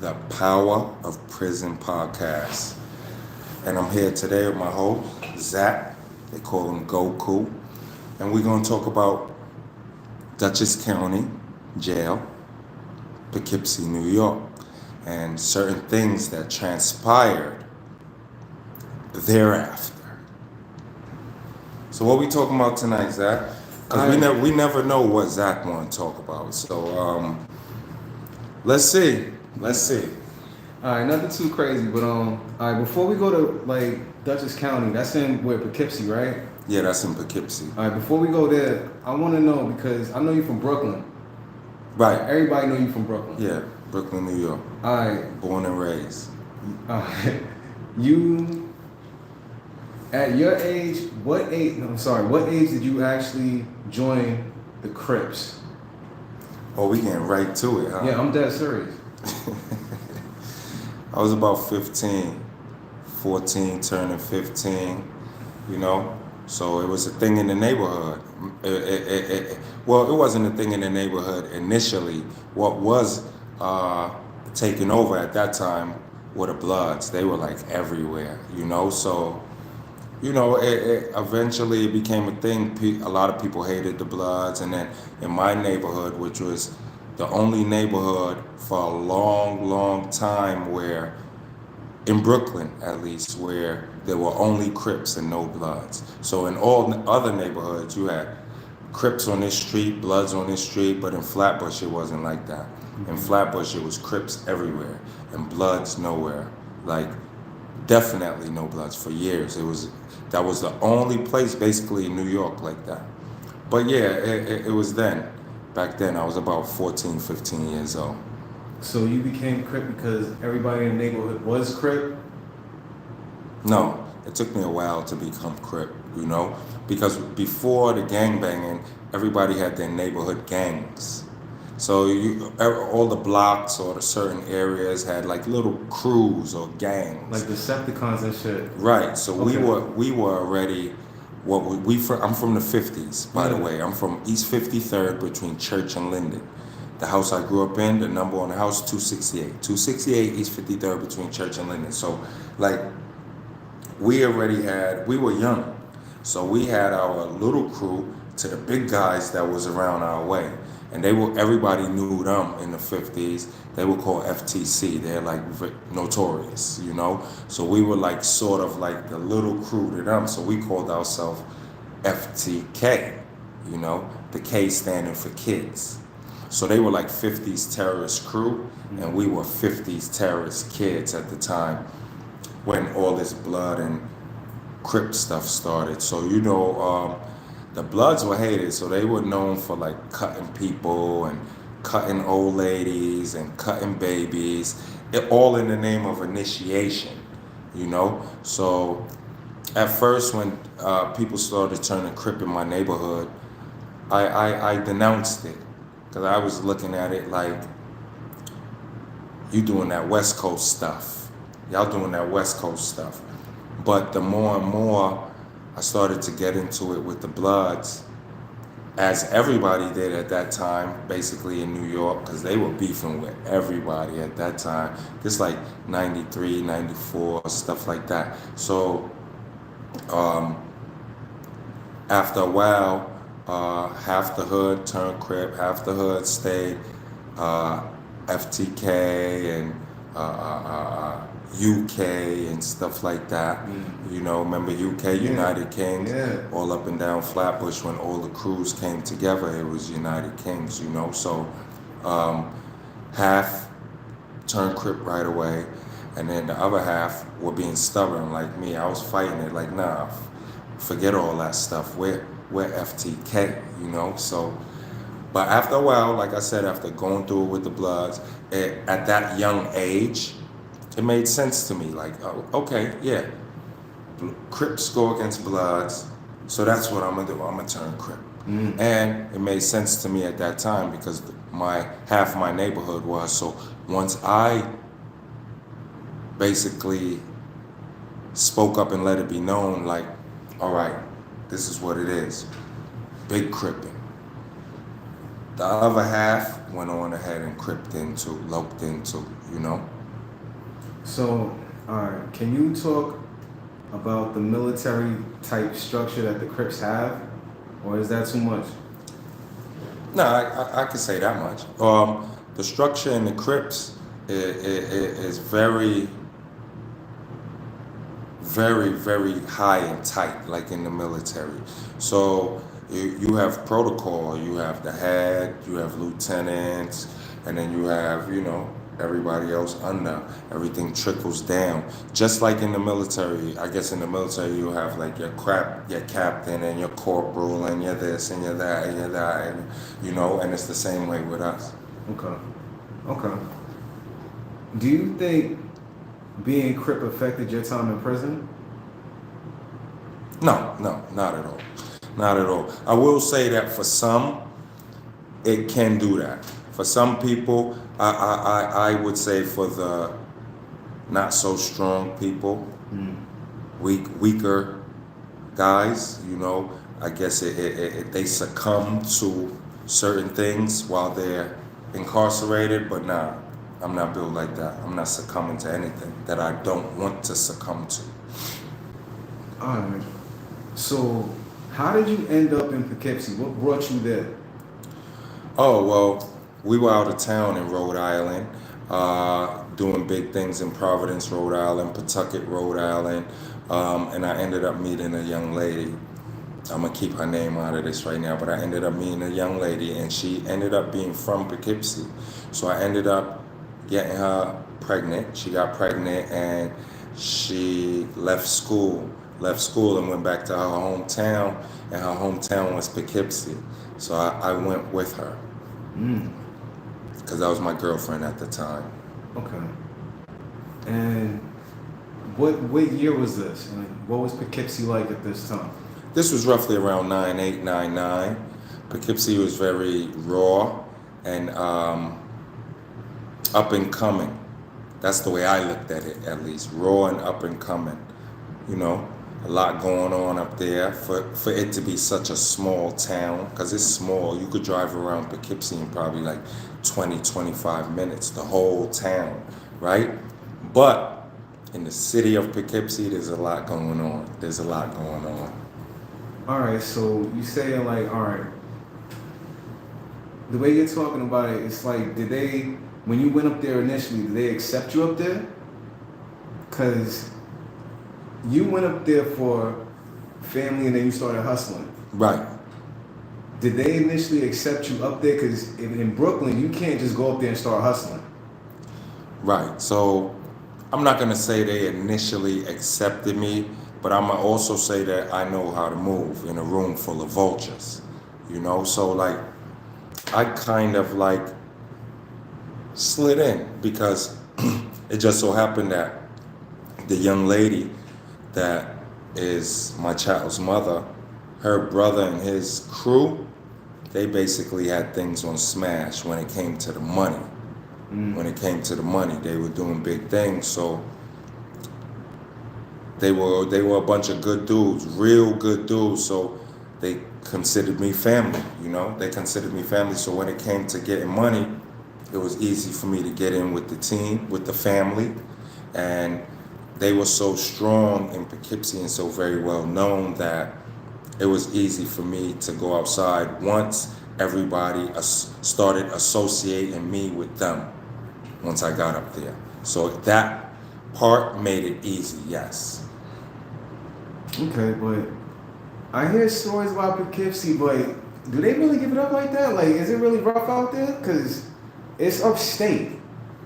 the Power of Prison podcast. And I'm here today with my host, Zach. They call him Goku. And we're going to talk about Dutchess County Jail, Poughkeepsie, New York, and certain things that transpired thereafter. So what we talking about tonight, Zach? Because we never know what Zach want to talk about. So let's see. All right, nothing too crazy, but all right. Before we go to like Dutchess County, that's in where Poughkeepsie, right? Yeah, that's in Poughkeepsie. All right. Before we go there, I want to know because I know you're from Brooklyn. Right. Everybody know you from Brooklyn. Yeah, Brooklyn, New York. All right. Born and raised. All right. You, at your age, what age? No, I'm sorry. What age did you actually join the Crips? Oh, we getting right to it, huh? Yeah, I'm dead serious. I was about 15, 14, turning 15, you know? So it was a thing in the neighborhood. Well, it wasn't a thing in the neighborhood initially. What was taking over at that time were the Bloods. They were like everywhere, you know? So, you know, eventually it became a thing. A lot of people hated the Bloods. And then in my neighborhood, which was the only neighborhood for a long time where, in Brooklyn at least, where there were only Crips and no Bloods. So in all other neighborhoods, you had Crips on this street, Bloods on this street, but in Flatbush, it wasn't like that. In Flatbush, it was Crips everywhere and Bloods nowhere. Like, definitely no Bloods for years. That was the only place basically in New York like that. But yeah, it was then. Back then, I was about 14, 15 years old. So you became Crip because everybody in the neighborhood was Crip? No, it took me a while to become Crip, you know? Because before the gangbanging, everybody had their neighborhood gangs. So all the blocks or the certain areas had like little crews or gangs. Like Decepticons and shit. Right, so Okay. we were already... I'm from the 50s, by the way. I'm from East 53rd between Church and Linden. The house I grew up in, the number on the house, 268. 268 East 53rd between Church and Linden. So, like, we were young. So we had our little crew to the big guys that was around our way. And everybody knew them in the 50s. They were called FTC. They're like notorious, you know? So we were like sort of like the little crew to them. So we called ourselves FTK, you know? The K standing for kids. So they were like 50s terrorist crew, and we were 50s terrorist kids at the time when all this Blood and Crip stuff started. So, you know, the Bloods were hated, so they were known for like cutting people and cutting old ladies and cutting babies, all in the name of initiation, you know? So at first when people started turning Crip in my neighborhood, I denounced it, because I was looking at it like, you doing that West Coast stuff. Y'all doing that West Coast stuff. But the more and more I started to get into it with the Bloods, as everybody did at that time, basically in New York, because they were beefing with everybody at that time. This like 93, 94, stuff like that. So after a while, half the hood turned Crip, half the hood stayed FTK and UK and stuff like that. You know, remember UK, United Kings, all up and down Flatbush when all the crews came together, it was United Kings, you know. So half turned Crip right away, and then the other half were being stubborn like me. I was fighting it like, nah, forget all that stuff. We're FTK, you know. So, but after a while, like I said, after going through it with the Bloods, at that young age, it made sense to me. Like, oh, okay, yeah, Crips go against Bloods, so that's what I'm gonna do. I'm gonna turn Crip. And it made sense to me at that time because half my neighborhood was. So once I basically spoke up and let it be known, like, all right, this is what it is. Big Crippin'. The other half went on ahead and loped into, you know. So, all right, can you talk about the military type structure that the Crips have, or is that too much? No, I can say that much. The structure in the Crips is very, very, very high and tight, like in the military. So you have protocol, you have the head, you have lieutenants, and then you have, everybody else under. Everything trickles down. Just like in the military, I guess in the military you have like your captain and your corporal and your this and your that and your that, and it's the same way with us. Okay. Do you think being Crip affected your time in prison? No, not at all. Not at all. I will say that for some, it can do that. For some people, I would say for the not so strong people, weaker guys, I guess they succumb to certain things while they're incarcerated, but nah, I'm not built like that. I'm not succumbing to anything that I don't want to succumb to. All right. So, how did you end up in Poughkeepsie? What brought you there? Oh, well, we were out of town in Rhode Island, doing big things in Providence, Rhode Island, Pawtucket, Rhode Island, and I ended up meeting a young lady. I'm gonna keep her name out of this right now, but I ended up meeting a young lady, and she ended up being from Poughkeepsie. So I ended up getting her pregnant. She got pregnant, and she left school and went back to her hometown, and her hometown was Poughkeepsie. So I went with her because that was my girlfriend at the time. Okay. And what year was this? And what was Poughkeepsie like at this time? This was roughly around 98, 99. Poughkeepsie was very raw and up and coming. That's the way I looked at it, at least. Raw and up and coming. A lot going on up there for it to be such a small town, because it's small. You could drive around Poughkeepsie in probably like 20, 25 minutes, the whole town, right? But in the city of Poughkeepsie, there's a lot going on. All right, so you saying like, all right, the way you're talking about it, it's like, when you went up there initially, did they accept you up there? Because you went up there for family and then you started hustling. Right. Did they initially accept you up there? Because in Brooklyn, you can't just go up there and start hustling. Right. So I'm not going to say they initially accepted me, but I'm going to also say that I know how to move in a room full of vultures. So like I kind of like slid in because it just so happened that the young lady that is my child's mother, her brother and his crew, they basically had things on smash when it came to the money. When it came to the money, they were doing big things. So they were a bunch of good dudes, real good dudes. So they considered me family, They considered me family. So when it came to getting money, it was easy for me to get in with the team, with the family. And they were so strong in Poughkeepsie and so very well known that it was easy for me to go outside once everybody started associating me with them once I got up there. So that part made it easy, yes. Okay, but I hear stories about Poughkeepsie, but do they really give it up like that? Like, is it really rough out there? Because it's upstate.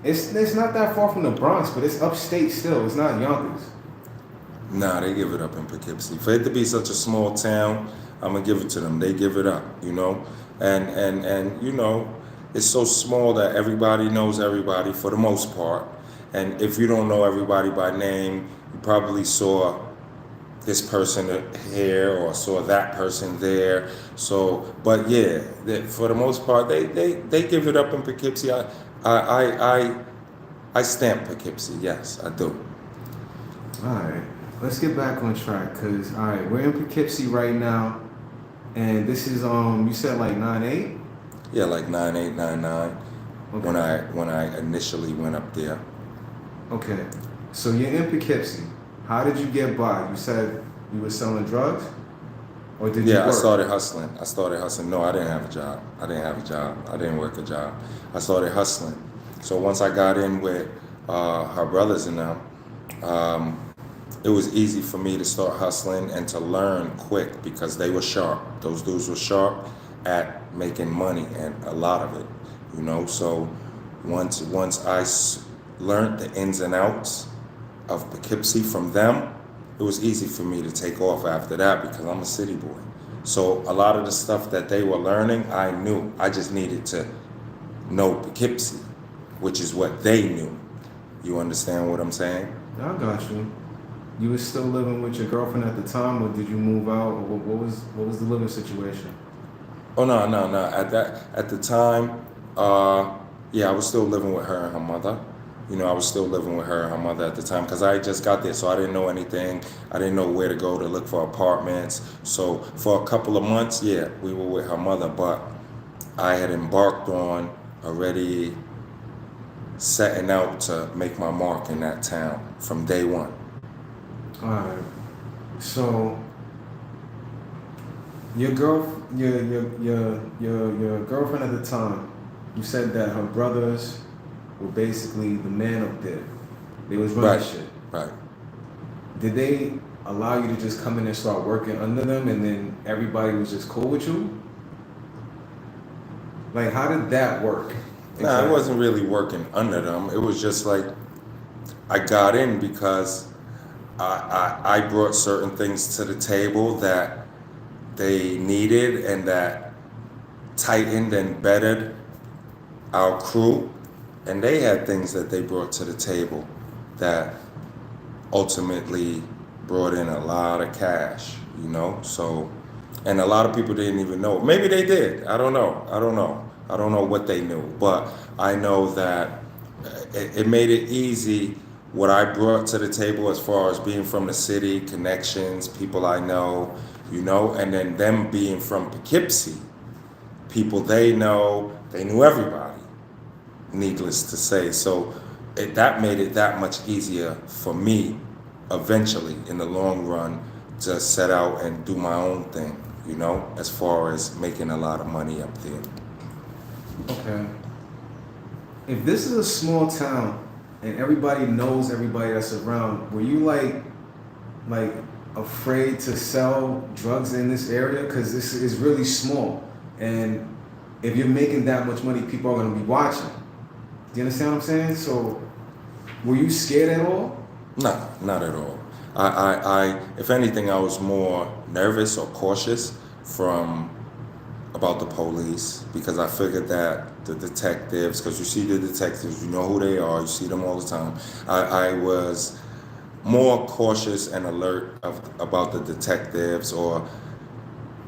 It's not that far from the Bronx, but it's upstate still. It's not Yonkers. Nah, they give it up in Poughkeepsie. For it to be such a small town, I'm gonna give it to them. They give it up, And it's so small that everybody knows everybody for the most part. And if you don't know everybody by name, you probably saw this person here or saw that person there. So, but yeah, for the most part, they give it up in Poughkeepsie. I stamp Poughkeepsie, yes, I do. All right, let's get back on track, because, all right, we're in Poughkeepsie right now, and this is, you said like 9/8? Yeah, like 98, 99. Okay. when I initially went up there. Okay. So you're in Poughkeepsie. How did you get by? You said you were selling drugs? Or did you Yeah, I work? started hustling. No, I didn't have a job. I didn't work a job. I started hustling. So once I got in with her brothers and them, um, it was easy for me to start hustling and to learn quick because they were sharp. Those dudes were sharp at making money and a lot of it, you know. So once learned the ins and outs of Poughkeepsie from them, it was easy for me to take off after that because I'm a city boy. So a lot of the stuff that they were learning, I knew. I just needed to know Poughkeepsie, which is what they knew. You understand what I'm saying? I got you. You were still living with your girlfriend at the time, or did you move out? Or what was the living situation? Oh no. At the time, yeah, I was still living with her and her mother. You know, I was still living with her and her mother at the time because I just got there, so I didn't know anything. I didn't know where to go to look for apartments. So for a couple of months, yeah, we were with her mother, but I had embarked on already setting out to make my mark in that town from day one. All right. So your girlfriend at the time, you said that her brothers were basically the man up there. They was running shit. Right. Did they allow you to just come in and start working under them, and then everybody was just cool with you? Like, how did that work? Nah, it wasn't really working under them. It was just like I got in because I brought certain things to the table that they needed and that tightened and bettered our crew. And they had things that they brought to the table that ultimately brought in a lot of cash, you know? So, and a lot of people didn't even know. Maybe they did. I don't know. I don't know what they knew. But I know that it made it easy what I brought to the table as far as being from the city, connections, people I know, you know, and then them being from Poughkeepsie, people they know, they knew everybody, needless to say. So that made it that much easier for me eventually in the long run to set out and do my own thing, you know, as far as making a lot of money up there. Okay. If this is a small town and everybody knows everybody that's around, were you like afraid to sell drugs in this area? Because this is really small, and if you're making that much money, people are gonna be watching. Do you understand what I'm saying? So, were you scared at all? No, not at all. I if anything, I was more nervous or cautious about the police because I figured that the detectives, because you see the detectives, you know who they are, you see them all the time. I was more cautious and alert about the detectives or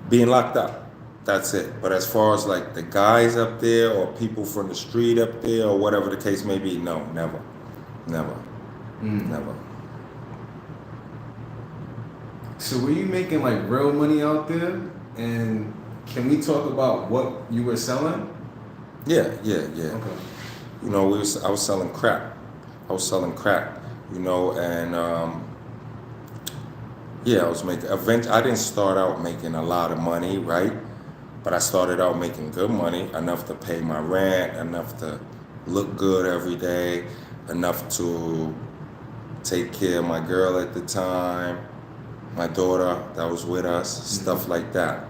being locked up. That's it. But as far as like the guys up there or people from the street up there or whatever the case may be, no, never. Never. So were you making like real money out there? And can we talk about what you were selling? Yeah. Okay. You know, I was selling crack. You know, and yeah, I was making. I didn't start out making a lot of money, right? But I started out making good money, enough to pay my rent, enough to look good every day, enough to take care of my girl at the time, my daughter that was with us, stuff like that.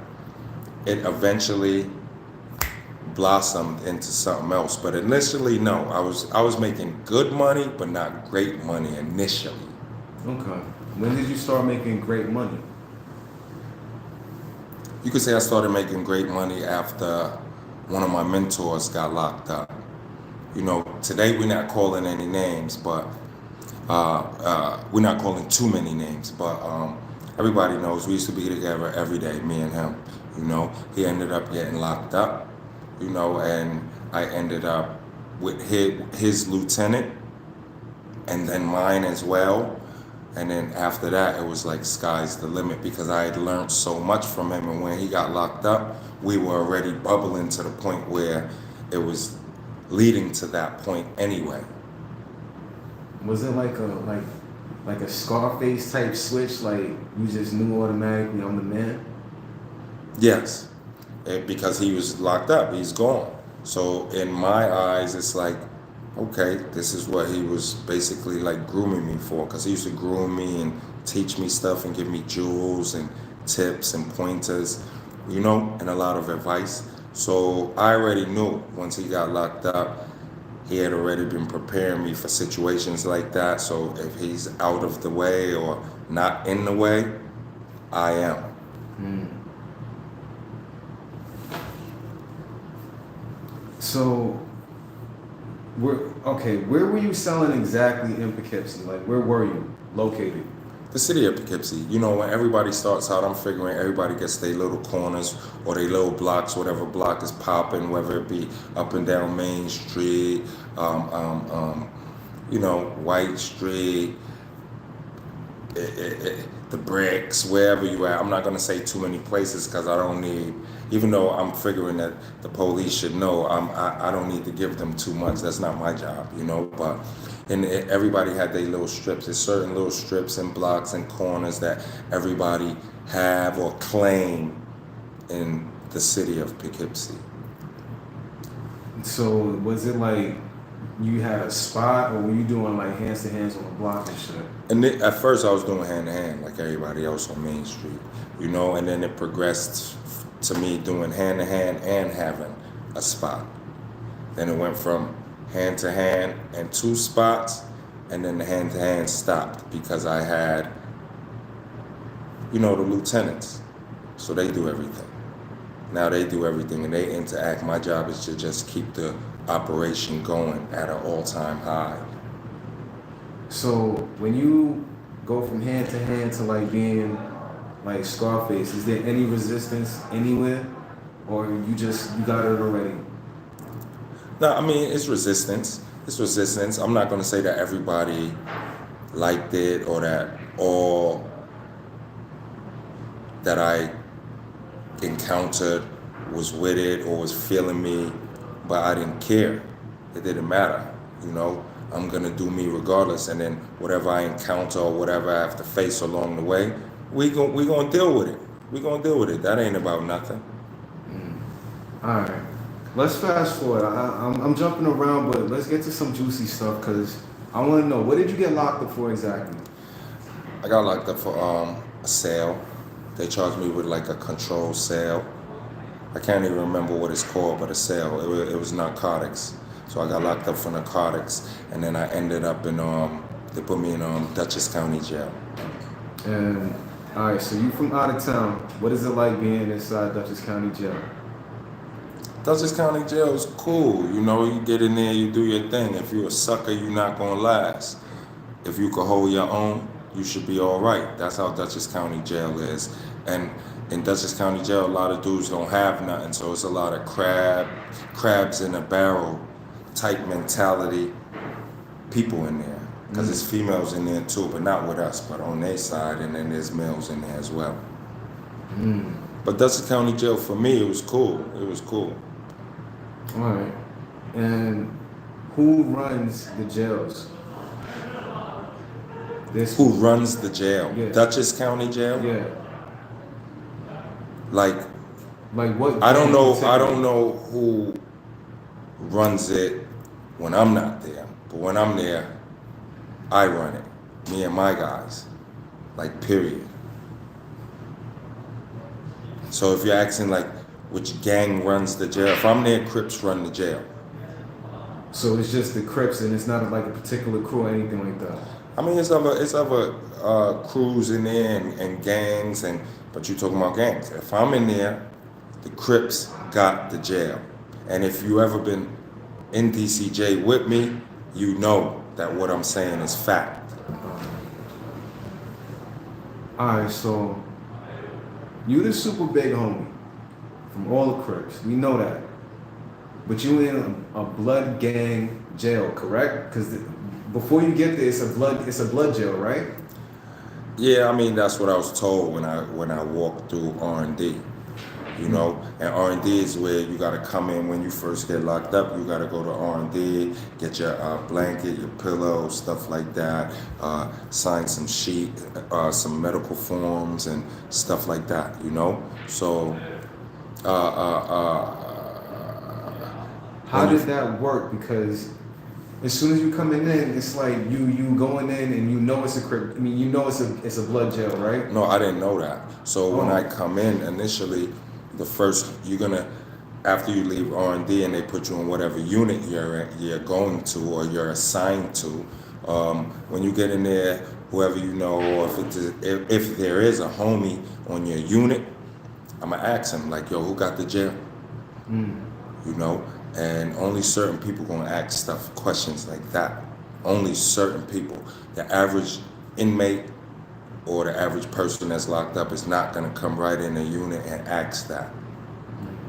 It eventually blossomed into something else, but initially, no, I was making good money, but not great money initially. Okay. When did you start making great money? You could say I started making great money after one of my mentors got locked up. You know, today we're not calling any names, but we're not calling too many names, but everybody knows we used to be together every day, me and him. You know, he ended up getting locked up, you know, and I ended up with his lieutenant and then mine as well. And then after that, it was like sky's the limit because I had learned so much from him. And when he got locked up, we were already bubbling to the point where it was leading to that point anyway. Was it like a Scarface type switch? Like you just knew automatically I'm the man? Yes, because he was locked up, he's gone. So in my eyes, it's like, okay, this is what he was basically like grooming me for, because he used to groom me and teach me stuff and give me jewels and tips and pointers, and a lot of advice. So I already knew once he got locked up, he had already been preparing me for situations like that. So if he's out of the way or not in the way, I am. So, where were you selling exactly in Poughkeepsie? Like, where were you located? The city of Poughkeepsie. When everybody starts out, I'm figuring everybody gets their little corners or their little blocks, whatever block is popping, whether it be up and down Main Street, White Street, the Bricks, wherever you at. I'm not gonna say too many places because I don't need. Even though I'm figuring that the police should know, I don't need to give them too much. That's not my job, But everybody had their little strips. There's certain little strips and blocks and corners that everybody have or claim in the city of Poughkeepsie. So was it like you had a spot, or were you doing like hands to hands on the block and shit? And at first I was doing hand to hand like everybody else on Main Street, and then it progressed to me doing hand to hand and having a spot. Then it went from hand to hand and 2 spots, and then the hand to hand stopped because I had, the lieutenants. So they do everything. Now they do everything and they interact. My job is to just keep the operation going at an all-time high. So when you go from hand to hand to like being like Scarface, is there any resistance anywhere, or you got it already? No, I mean, it's resistance. It's resistance. I'm not going to say that everybody liked it or that all that I encountered was with it or was feeling me, but I didn't care. It didn't matter. I'm going to do me regardless, and then whatever I encounter or whatever I have to face along the way, we gonna deal with it. We gonna deal with it. That ain't about nothing. All right. Let's fast forward. I'm jumping around, but let's get to some juicy stuff because I want to know, what did you get locked up for exactly? I got locked up for a sale. They charged me with like a controlled sale. I can't even remember what it's called, but a sale. It was narcotics. So I got locked up for narcotics, and then I ended up in they put me in Dutchess County Jail. And all right, so you from out of town. What is it like being inside Dutchess County Jail? Dutchess County Jail is cool. You get in there, you do your thing. If you're a sucker, you're not gonna last. If you can hold your own, you should be all right. That's how Dutchess County Jail is. And in Dutchess County Jail, a lot of dudes don't have nothing, so it's a lot of crabs in a barrel type mentality people in there. Because there's females in there too, but not with us, but on their side, and then there's males in there as well. But Dutchess County Jail, for me, it was cool. It was cool. All right. And who runs the jails? Who runs the jail? Yeah. Dutchess County Jail? Yeah. Like what? I don't know who runs it when I'm not there. But when I'm there, I run it. Me and my guys. Like, period. So if you're asking like which gang runs the jail, if I'm there, Crips run the jail. So it's just the Crips, and it's not like a particular crew or anything like that. I mean, it's other crews in there and gangs, but you talking about gangs. If I'm in there, the Crips got the jail. And if you ever been in DCJ with me, you know that what I'm saying is fact. All right, so you the super big homie from all the Crips. We know that. But you in a blood gang jail, correct? Because before you get there, it's a blood jail, right? Yeah, I mean that's what I was told when I walked through R&D. You know, and R&D is where you got to come in when you first get locked up. You got to go to R&D, get your blanket, your pillow, stuff like that, sign some some medical forms and stuff like that, you know? So, how did that work? Because as soon as you coming in, it's like you going in and you know it's a crib. I mean, you know it's a blood jail, right? no, I didn't know that. So when I come in initially, after you leave R&D and they put you in whatever unit you're going to or you're assigned to, when you get in there, whoever you know, or if there is a homie on your unit, I'm gonna ask him like, yo, who got the jail? You know, and only certain people gonna ask questions like that. Only certain people. The average inmate or the average person that's locked up is not gonna come right in the unit and ask that.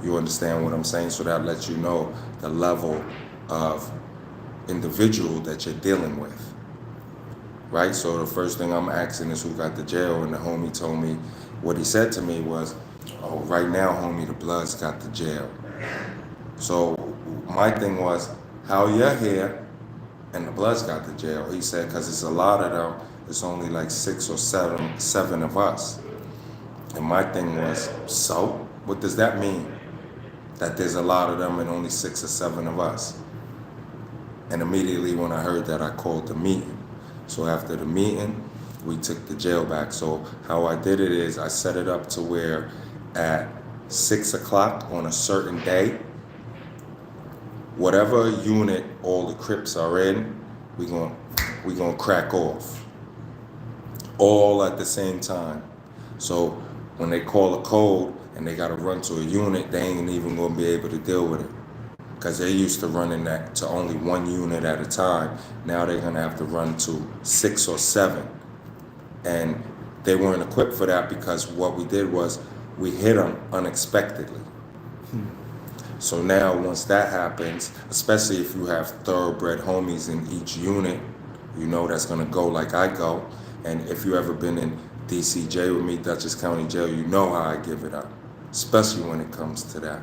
You understand what I'm saying? So that lets you know the level of individual that you're dealing with, right? So the first thing I'm asking is who got the jail, and the homie told me, what he said to me was, oh, right now, homie, the Bloods got the jail. So my thing was, how you're here and the Bloods got the jail? He said, because it's a lot of them, it's only like 6 or 7 of us. And my thing was, so what does that mean? That there's a lot of them and only 6 or 7 of us. And immediately when I heard that, I called the meeting. So after the meeting, we took the jail back. So how I did it is I set it up to where at 6 o'clock on a certain day, whatever unit all the Crips are in, we gonna crack off. All at the same time. So when they call a code and they gotta run to a unit, they ain't even gonna be able to deal with it. Because they're used to running that to only 1 unit at a time. Now they're gonna have to run to 6 or 7. And they weren't equipped for that because what we did was we hit them unexpectedly. So now once that happens, especially if you have thoroughbred homies in each unit, you know that's gonna go like I go. And if you ever been in DCJ with me, Dutchess County Jail, you know how I give it up, especially when it comes to that.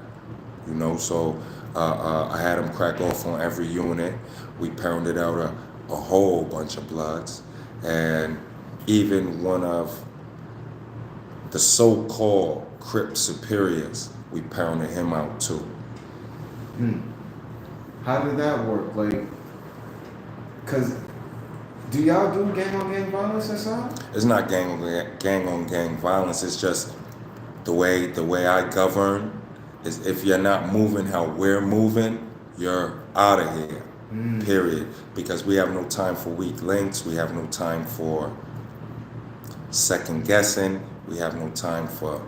You know, so I had them crack off on every unit. We pounded out a whole bunch of Bloods. And even one of the so-called Crip superiors, we pounded him out too. How did that work? Like, cause do y'all do gang on gang violence inside? It's not gang on gang violence. It's just the way I govern is if you're not moving how we're moving, you're out of here. Period. Because we have no time for weak links. We have no time for second guessing. We have no time for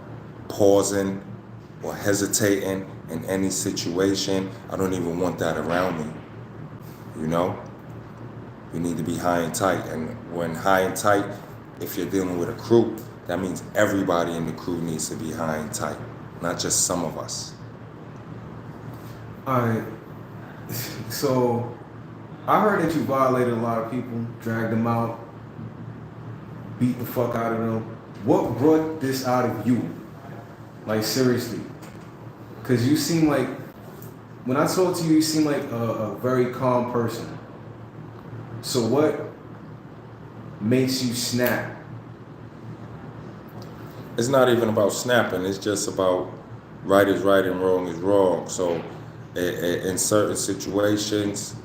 pausing or hesitating in any situation. I don't even want that around me. You know? You need to be high and tight. And when high and tight, if you're dealing with a crew, that means everybody in the crew needs to be high and tight, not just some of us. Alright. So I heard that you violated a lot of people, dragged them out, beat the fuck out of them. What brought this out of you? Like, seriously. Because you seem like, when I talk to you, you seem like a very calm person. So what makes you snap? It's not even about snapping. It's just about right is right and wrong is wrong. So in certain situations,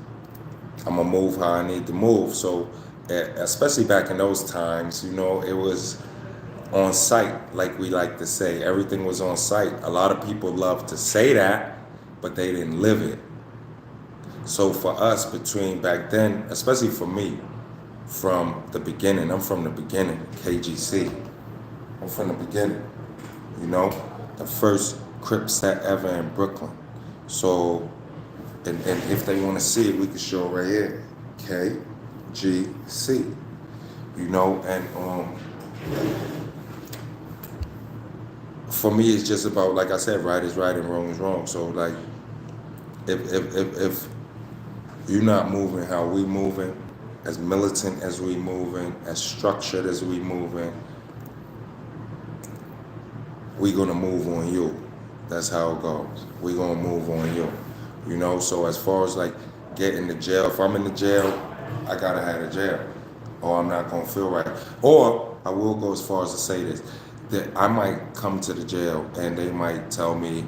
I'm going to move how I need to move. So especially back in those times, you know, it was on site, like we like to say. Everything was on site. A lot of people love to say that, but they didn't live it. So for us, between back then, especially for me, from the beginning, I'm from the beginning, KGC. I'm from the beginning, you know, the first Crip set ever in Brooklyn. So, and if they want to see it, we can show it right here, KGC, you know, and for me, it's just about, like I said, right is right and wrong is wrong. So like, if you're not moving how we moving, as militant as we moving, as structured as we moving, we gonna move on you. That's how it goes. We gonna move on you. You know, so as far as like getting to jail, if I'm in the jail, I gotta have a jail. Or I'm not gonna feel right. Or I will go as far as to say this, that I might come to the jail and they might tell me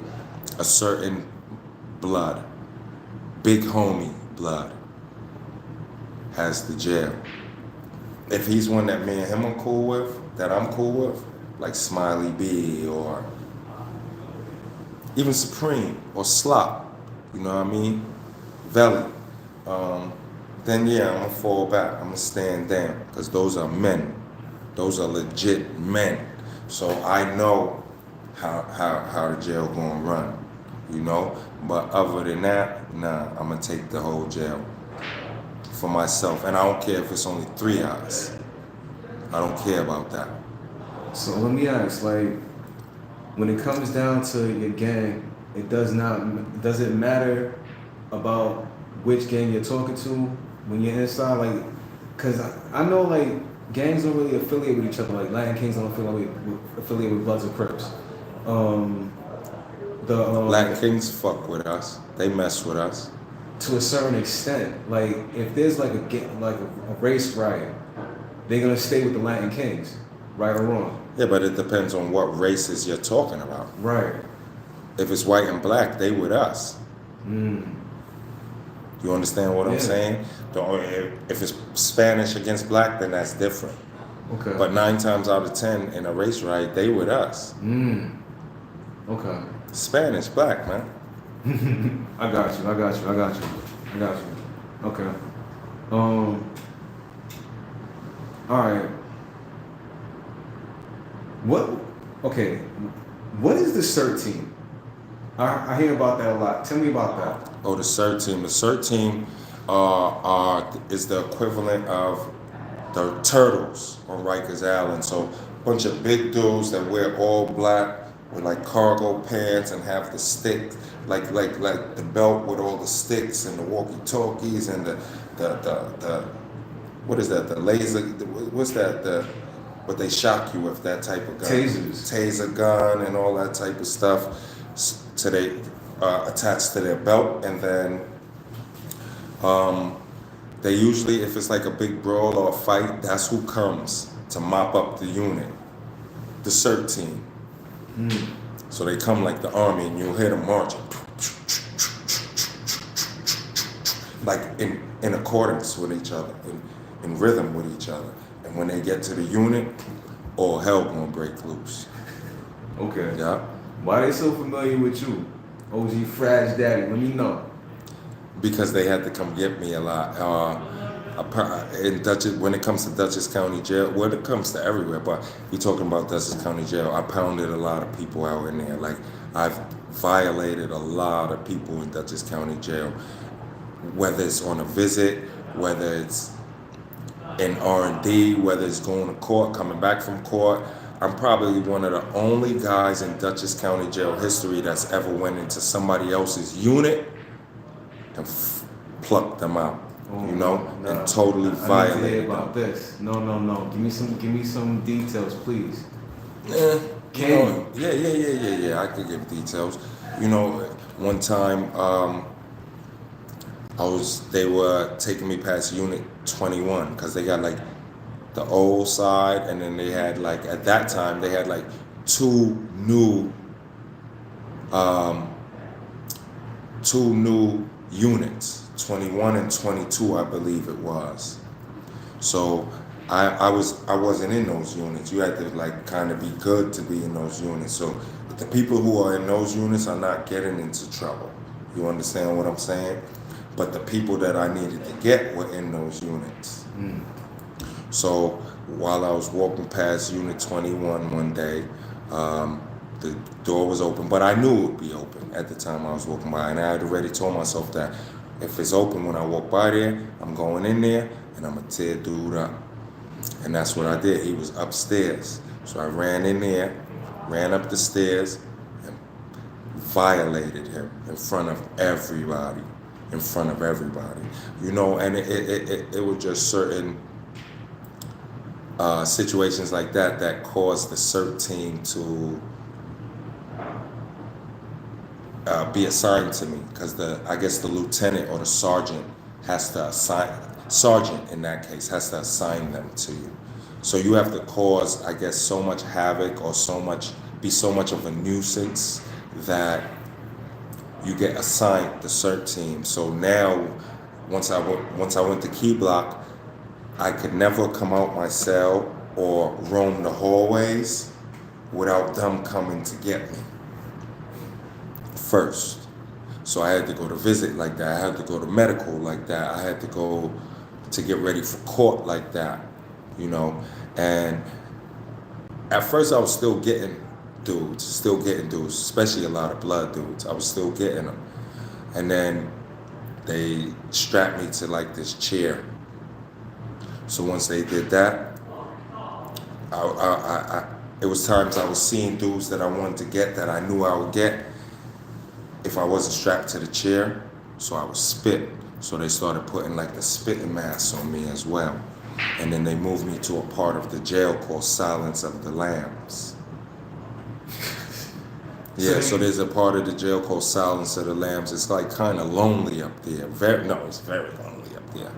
a certain blood, big homie blood, has the jail. If he's one that me and him are cool with, that I'm cool with, like Smiley B or even Supreme or Slop, you know what I mean? Velly. Then yeah, I'm gonna fall back. I'm gonna stand down because those are men. Those are legit men. So I know how the jail gonna run, you know? But other than that, nah, I'm gonna take the whole jail for myself. And I don't care if it's only 3 hours. I don't care about that. So let me ask, like, when it comes down to your gang, does it matter about which gang you're talking to when you're inside? Like, cause I know like gangs don't really affiliate with each other. Like Latin Kings don't affiliate with Bloods or Crips. Latin Kings fuck with us. They mess with us. To a certain extent. Like if there's like a race riot, they're gonna stay with the Latin Kings, right or wrong. Yeah, but it depends on what races you're talking about. Right. If it's white and black, they with us. You understand what I'm saying? If it's Spanish against black, then that's different. Okay. But 9 times out of 10 in a race riot, they with us. Okay. Spanish, black, man. I got you. Okay. All right. What is the CERT team? I hear about that a lot. Tell me about that. Oh, the CERT team. The CERT team is the equivalent of the Turtles on Rikers Island. So a bunch of big dudes that wear all black with like cargo pants and have the stick, like the belt with all the sticks and the walkie-talkies and the what is that? The laser? What's that? What they shock you with, that type of gun. Tasers. Taser gun and all that type of stuff. So they attached to their belt, and then they usually, if it's like a big brawl or a fight, that's who comes to mop up the unit, the CERT team. So they come like the army, and you'll hear them marching, like in accordance with each other, in rhythm with each other. And when they get to the unit, all hell gonna break loose. Okay. Yeah. Why they so familiar with you? OG Fraj Daddy, let me know. Because they had to come get me a lot. When it comes to Dutchess County Jail, when it comes to everywhere, but we talking about Dutchess County Jail, I pounded a lot of people out in there. Like, I've violated a lot of people in Dutchess County Jail, whether it's on a visit, whether it's in R&D, whether it's going to court, coming back from court. I'm probably one of the only guys in Dutchess County Jail history that's ever went into somebody else's unit and plucked them out, and totally violated I need to hear about this. No. Give me some details, please. Yeah. Can you? Yeah. I could give details. One time they were taking me past Unit 21 because they got like the old side, and then they had like, at that time they had like 2 new units, 21 and 22, I believe it was. So I wasn't in those units. You had to like kind of be good to be in those units. So the people who are in those units are not getting into trouble. You understand what I'm saying? But the people that I needed to get were in those units. So while I was walking past Unit 21 one day, the door was open, but I knew it would be open at the time I was walking by, and I had already told myself that if it's open when I walk by there, I'm going in there and I'm gonna tear dude up. And that's what I did. He was upstairs. So I ran in there, ran up the stairs, and violated him in front of everybody. And it was just certain situations like that caused the CERT team to be assigned to me because I guess the lieutenant or the sergeant has to assign sergeant in that case has to assign them to you. So you have to cause, I guess, so much havoc or be so much of a nuisance that you get assigned the CERT team. So now, once I went to Key Block, I could never come out my cell or roam the hallways without them coming to get me first. So I had to go to visit like that. I had to go to medical like that. I had to go to get ready for court like that, you know. And at first I was still getting dudes, especially a lot of blood dudes. I was still getting them. And then they strapped me to like this chair. So once they did that, it was times I was seeing dudes that I wanted to get that I knew I would get if I wasn't strapped to the chair. So I would spit. So they started putting like the spitting mask on me as well. And then they moved me to a part of the jail called Silence of the Lambs. Yeah, so there's a part of the jail called Silence of the Lambs. It's like kind of lonely up there. It's very lonely up there.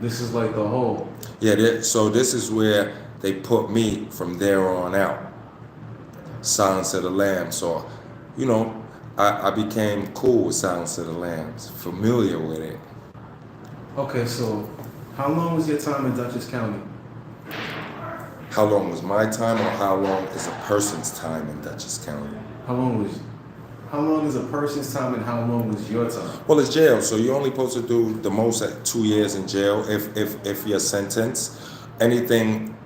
This is like the hole. Yeah, so this is where they put me from there on out. Silence of the Lambs. So, you know, I became cool with Silence of the Lambs, familiar with it. Okay, so how long was your time in Dutchess County? How long was my time, or how long is a person's time in Dutchess County? How long is a person's time, and how long was your time? Well, it's jail, so you're only supposed to do the most at 2 years in jail if you're sentenced. Anything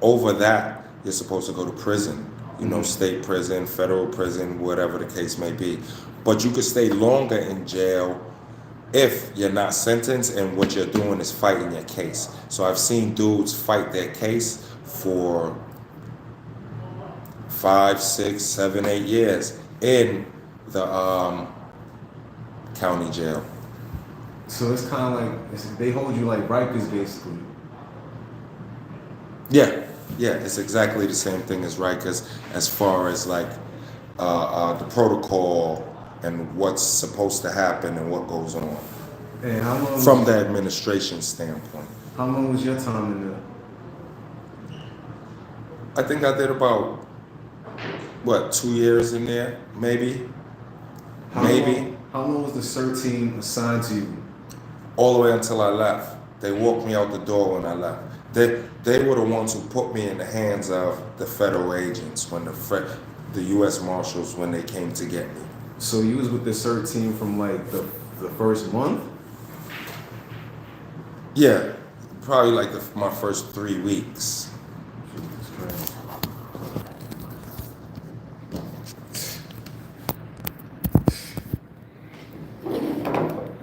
over that, you're supposed to go to prison. You know, state prison, federal prison, whatever the case may be. But you could stay longer in jail if you're not sentenced and what you're doing is fighting your case. So I've seen dudes fight their case for 5, 6, 7, 8 years in the county jail. So it's kind of like, they hold you like Rikers basically. Yeah, it's exactly the same thing as Rikers as far as like the protocol and what's supposed to happen and what goes on. And how long? From the administration standpoint. How long was your time in there? I think I did about, 2 years in there, maybe? How long was the CERT team assigned to you? All the way until I left. They walked me out the door when I left. They were the ones who put me in the hands of the federal agents, when the U.S. Marshals, when they came to get me. So you was with the CERT team from like the first month? Yeah, probably like my first 3 weeks.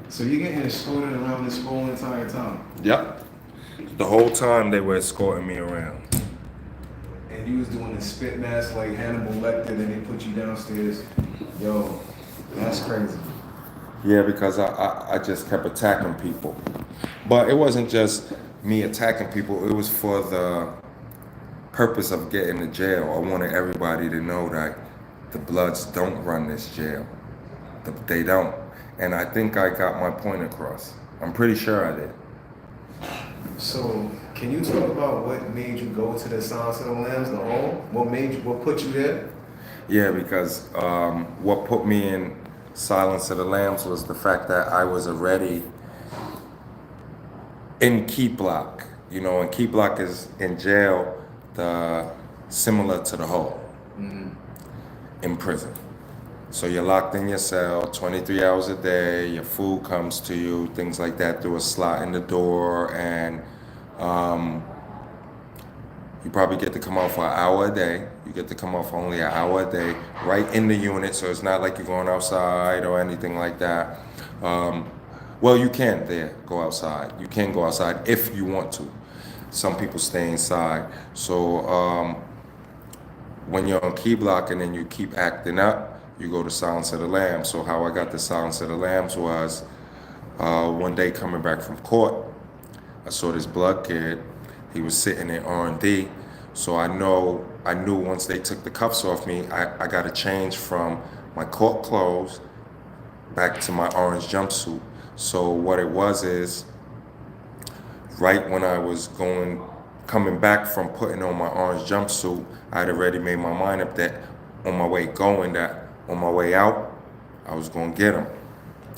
So you're getting escorted around this whole entire time? Yep. The whole time they were escorting me around. And you was doing the spit mask like Hannibal Lecter, and they put you downstairs. Yo, that's crazy. Yeah, because I just kept attacking people. But it wasn't just me attacking people. It was for the purpose of getting to jail. I wanted everybody to know that the Bloods don't run this jail. They don't. And I think I got my point across. I'm pretty sure I did. So, can you talk about what made you go to the Silence of the Lambs, the hole? What put you there? Yeah, because what put me in Silence of the Lambs was the fact that I was already in Key Block. You know, and Key Block is in jail, similar to the hole in prison. So you're locked in your cell 23 hours a day, your food comes to you, things like that, through a slot in the door, and you probably get to come out for an hour a day. You get to come out for only an hour a day, right in the unit, so it's not like you're going outside or anything like that. Well, you can go outside. You can go outside if you want to. Some people stay inside. So when you're on Key Block and then you keep acting up, you go to Silence of the Lambs. So how I got to Silence of the Lambs was one day coming back from court, I saw this blood kid. He was sitting in R&D. So I knew once they took the cuffs off me, I got to change from my court clothes, back to my orange jumpsuit. So what it was is, right when I was coming back from putting on my orange jumpsuit, I had already made my mind up that on my way out, I was gonna get him.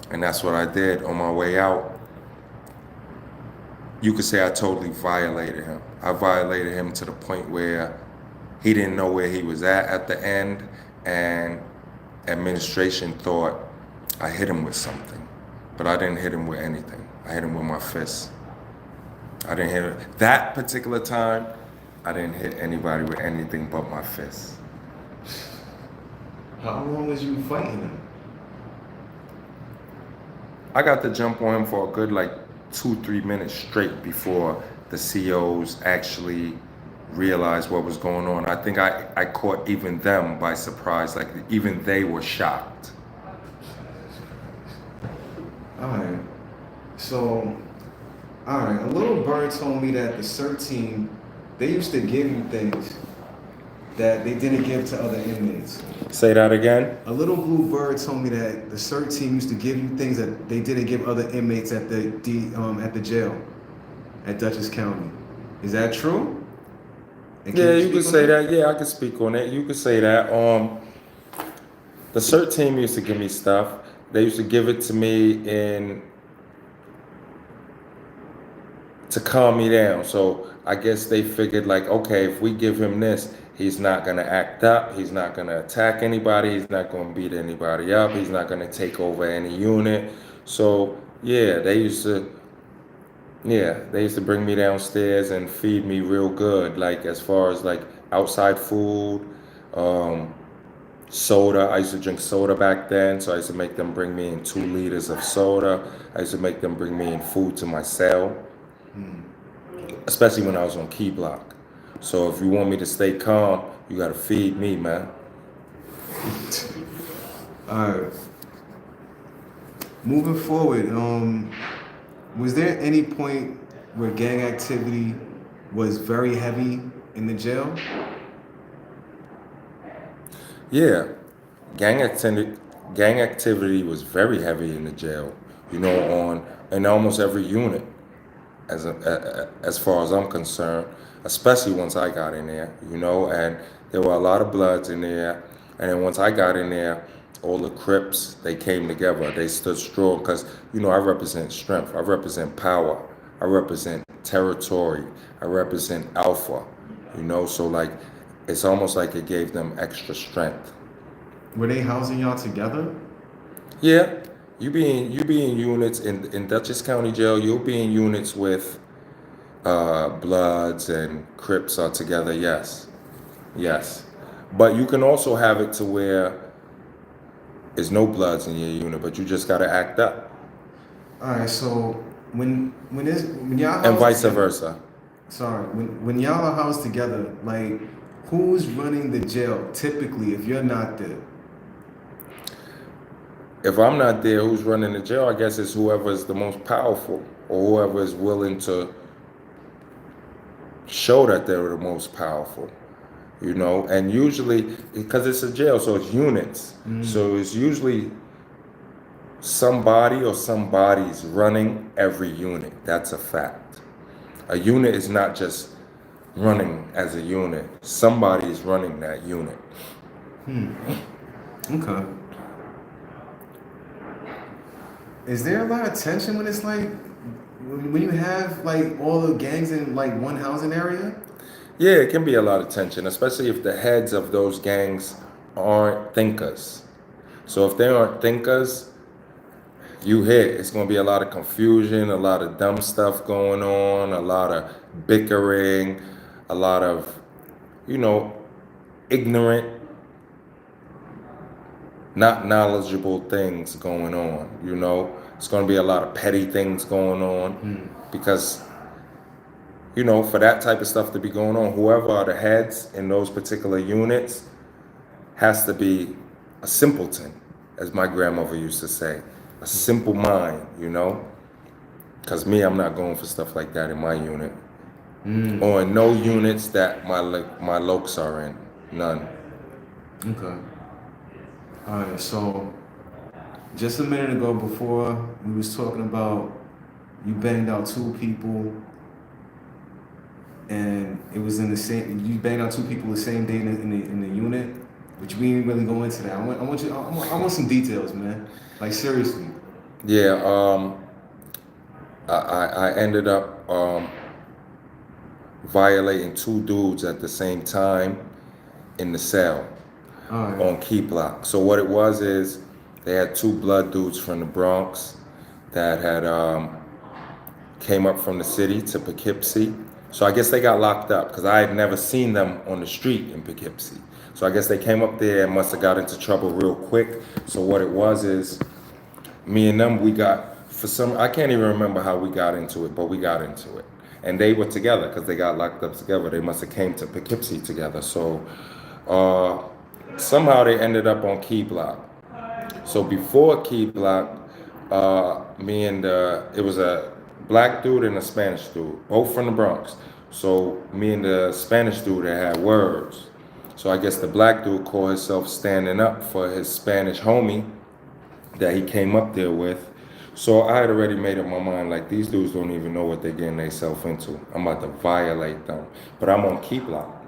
And that's what I did. On my way out, you could say I totally violated him. I violated him to the point where he didn't know where he was at the end, and administration thought I hit him with something. But I didn't hit him with anything. I hit him with my fist. I didn't hit him. That particular time, I didn't hit anybody with anything but my fist. How long was you fighting him? I got the jump on him for a good 2-3 minutes straight before the COs actually realized what was going on. I think I caught even them by surprise. Even they were shocked. Alright. So, alright, a little bird told me that the CERT team, they used to give you things that they didn't give to other inmates. Say that again? A little blue bird told me that the CERT team used to give you things that they didn't give other inmates at the jail at Dutchess County. Is that true? Yeah, you could say that. Yeah, I could speak on it. You could say that. The CERT team used to give me stuff. They used to give it to me to calm me down. So I guess they figured okay, if we give him this, he's not gonna act up. He's not gonna attack anybody. He's not gonna beat anybody up. He's not gonna take over any unit. So yeah, they used to bring me downstairs and feed me real good. As far as outside food, soda. I used to drink soda back then, so I used to make them bring me in 2 liters of soda. I used to make them bring me in food to my cell, especially when I was on key block. So if you want me to stay calm, you gotta feed me, man. Alright. Moving forward, was there any point where gang activity was very heavy in the jail? Yeah, gang activity was very heavy in the jail. In almost every unit, as far as I'm concerned, especially once I got in there. And there were a lot of Bloods in there. And then once I got in there, all the Crips, they came together. They stood strong because, I represent strength. I represent power. I represent territory. I represent alpha. So it's almost like it gave them extra strength. Were they housing y'all together? Yeah, you be in units in Dutchess County Jail. You'll be in units with Bloods and Crips are together. Yes, but you can also have it to where there's no Bloods in your unit, but you just gotta act up. All right. So when y'all and vice versa. Sorry, when y'all are housed together, who's running the jail typically if you're not there? If I'm not there, who's running the jail? I guess it's whoever is the most powerful or whoever is willing to show that they're the most powerful, and usually, because it's a jail, so it's units. So it's usually somebody or somebody's running every unit. That's a fact. A unit is not just running as a unit. Somebody is running that unit. Okay. Is there a lot of tension when it's when you have all the gangs in one housing area? Yeah, it can be a lot of tension, especially if the heads of those gangs aren't thinkers. So if they aren't thinkers, you hit. It's going to be a lot of confusion, a lot of dumb stuff going on, a lot of bickering, a lot of, ignorant, not knowledgeable things going on. It's going to be a lot of petty things going on because, for that type of stuff to be going on, whoever are the heads in those particular units has to be a simpleton, as my grandmother used to say. A simple mind, because me, I'm not going for stuff like that in my unit. Or in no units that my lokes are in. None. Okay. All right, so just a minute ago, before we was talking about you banged out two people, and it was in the same. You banged out two people the same day in the unit, which we didn't really go into that. I want some details, man. Like seriously. Yeah, I ended up violating two dudes at the same time in the cell All right. on key block. So what it was is they had two blood dudes from the Bronx that had came up from the city to Poughkeepsie. So I guess they got locked up because I had never seen them on the street in Poughkeepsie. So I guess they came up there and must have got into trouble real quick. So what it was is me and them, we got, for some, I can't even remember how we got into it, but we got into it. And they were together because they got locked up together. They must have came to Poughkeepsie together. So somehow they ended up on Key Block. So before Key Block, me and it was a black dude and a Spanish dude, both from the Bronx. So me and the Spanish dude had words. So I guess the black dude called himself standing up for his Spanish homie that he came up there with. So I had already made up my mind, like, these dudes don't even know what they're getting themselves into. I'm about to violate them. But I'm on Key Block.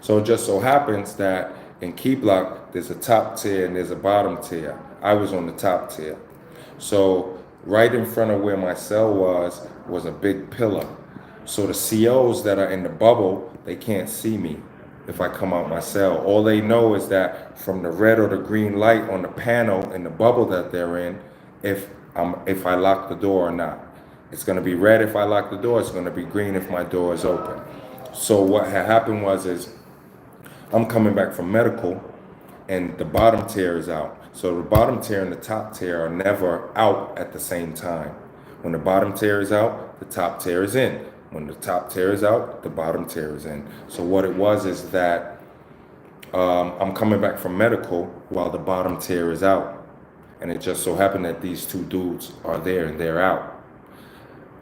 So it just so happens that in Key Block, there's a top tier and there's a bottom tier. I was on the top tier. So right in front of where my cell was a big pillar. So the COs that are in the bubble, they can't see me if I come out my cell. All they know is that from the red or the green light on the panel in the bubble that they're in, if I lock the door or not. It's gonna be red if I lock the door, it's gonna be green if my door is open. So what had happened is I'm coming back from medical and the bottom tier is out. So the bottom tier and the top tier are never out at the same time. When the bottom tier is out, the top tier is in. When the top tier is out, the bottom tier is in. So what it was is that I'm coming back from medical while the bottom tier is out. And it just so happened that these two dudes are there and they're out.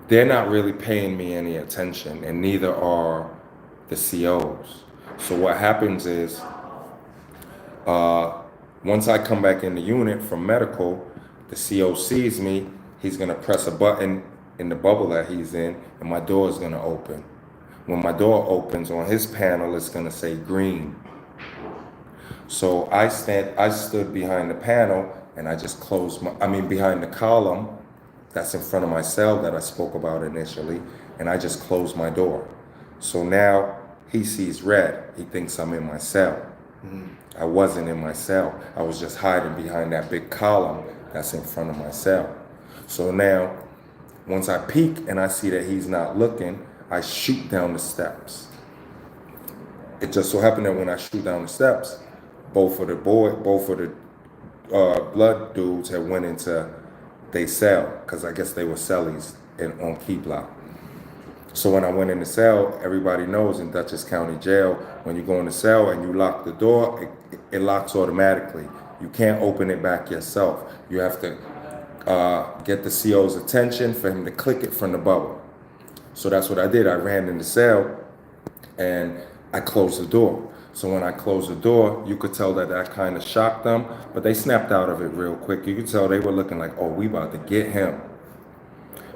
They're not really paying me any attention, and neither are the COs. So what happens is, once I come back in the unit from medical, the CO sees me, he's gonna press a button in the bubble that he's in, and my door is gonna open. When my door opens, on his panel, it's gonna say green. So I stood behind the panel, and I just closed behind the column that's in front of my cell that I spoke about initially, and I just closed my door. So now he sees red, he thinks I'm in my cell. I wasn't in my cell, I was just hiding behind that big column that's in front of my cell. So now, once I peek and I see that he's not looking, I shoot down the steps. It just so happened that when I shoot down the steps, both of the blood dudes had went into they cell, because I guess they were cellies on Key Block. So when I went in the cell, everybody knows in Dutchess County Jail, when you go in the cell and you lock the door, it locks automatically. You can't open it back yourself. You have to get the CO's attention for him to click it from the bubble. So that's what I did. I ran in the cell and I closed the door. So when I closed the door, you could tell that kind of shocked them, but they snapped out of it real quick. You could tell they were looking like, oh, we about to get him.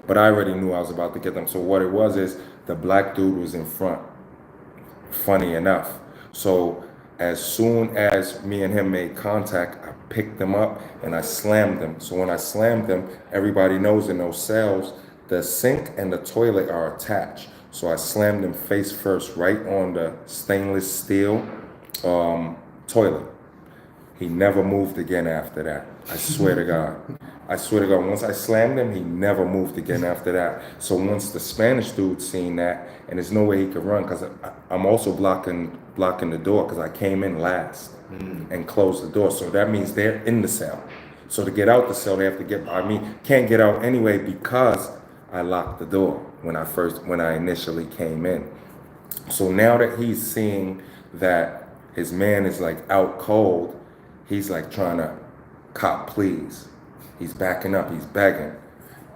But I already knew I was about to get them. So what it was is the black dude was in front, funny enough. So as soon as me and him made contact, I picked him up and I slammed him. So when I slammed him, everybody knows in those cells, the sink and the toilet are attached. So I slammed him face first right on the stainless steel toilet. He never moved again after that. I swear to God. I swear to God, once I slammed him, he never moved again after that. So once the Spanish dude seen that, and there's no way he could run, because I'm also blocking the door, because I came in last and closed the door. So that means they're in the cell. So to get out the cell, they have to can't get out anyway, because I locked the door when I initially came in. So now that he's seeing that his man is like out cold, he's like trying to cop please. He's backing up, he's begging.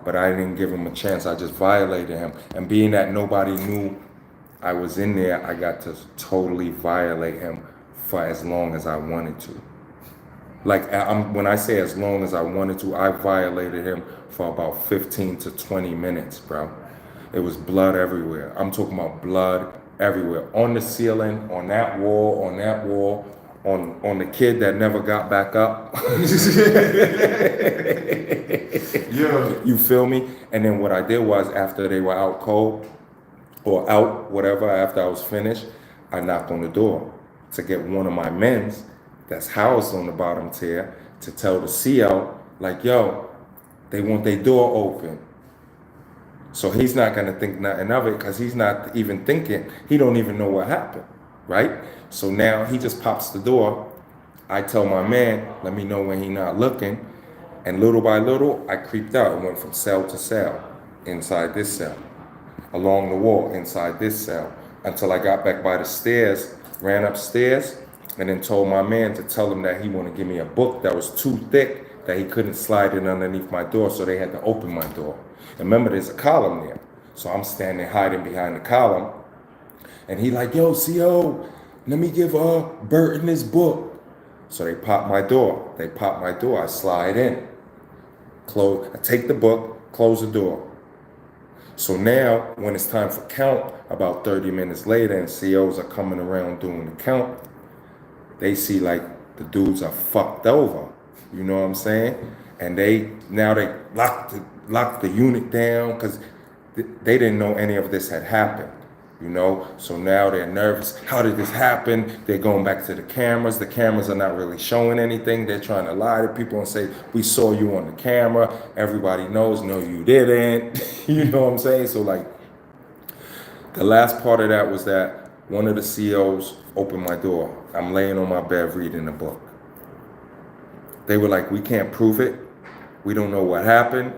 But I didn't give him a chance, I just violated him. And being that nobody knew I was in there, I got to totally violate him for as long as I wanted to. Like when I say as long as I wanted to, I violated him for about 15 to 20 minutes, bro. It was blood everywhere. I'm talking about blood everywhere. On the ceiling, on that wall, on the kid that never got back up. Yeah. You feel me? And then what I did was after they were out cold or out, whatever, after I was finished, I knocked on the door to get one of my men's that's housed on the bottom tier to tell the CO, like, yo, they want their door open. So he's not gonna think nothing of it because he's not even thinking, he don't even know what happened, right? So now he just pops the door. I tell my man, let me know when he not looking. And little by little, I creeped out and went from cell to cell, inside this cell, along the wall, inside this cell, until I got back by the stairs, ran upstairs, and then told my man to tell him that he wanted to give me a book that was too thick, that he couldn't slide it underneath my door, so they had to open my door. And remember, there's a column there. So I'm standing hiding behind the column, and he like, yo, CO, let me give Burton this book. So they pop my door. I slide in. Close. I take the book, close the door. So now, when it's time for count, about 30 minutes later, and COs are coming around doing the count, they see like the dudes are fucked over. You know what I'm saying? And they lock the unit down because they didn't know any of this had happened. You know, so now they're nervous. How did this happen? They're going back to the cameras. The cameras are not really showing anything. They're trying to lie to people and say, we saw you on the camera. Everybody knows, no, you didn't. You know what I'm saying? So like, the last part of that was that one of the COs opened my door. I'm laying on my bed reading a book. They were like, we can't prove it. We don't know what happened,